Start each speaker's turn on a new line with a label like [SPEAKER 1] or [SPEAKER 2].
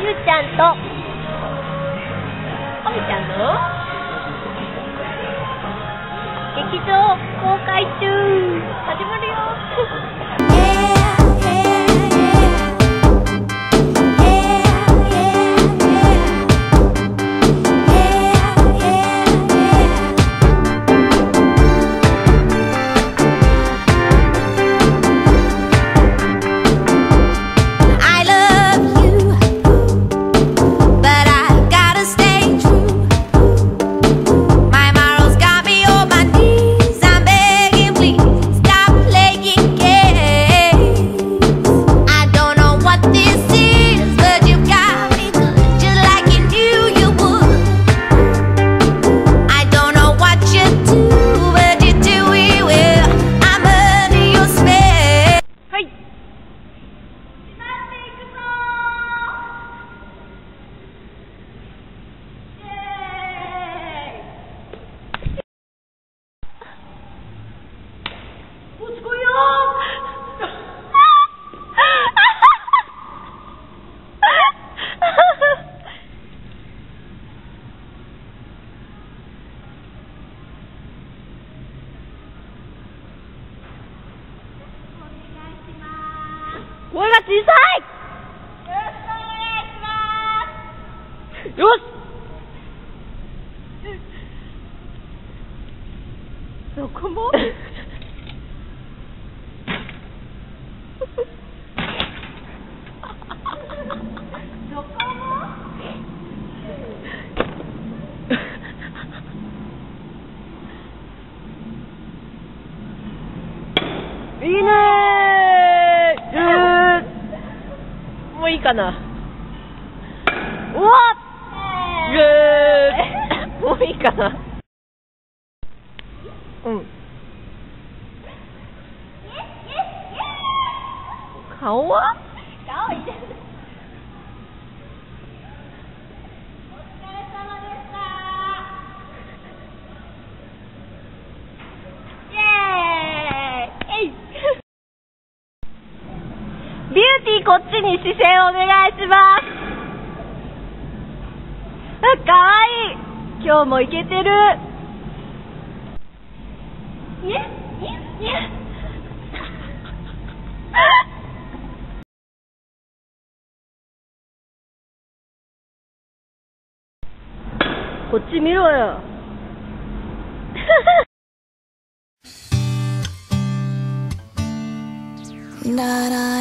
[SPEAKER 1] ゆうちゃんとあみちゃんの劇場公開中、始まるよ。声が小さい。よろしくお願いします。よし。どこもどこもいいねー。もういいかな。うわっ、もういいかな。うん。顔は？顔いてる。お疲れ様でした。イエーイ。ビューティーこっちに視線お願いします。あ、かわいい。今日もイケてる。にゃにゃにゃこっち見ろよ。
[SPEAKER 2] だら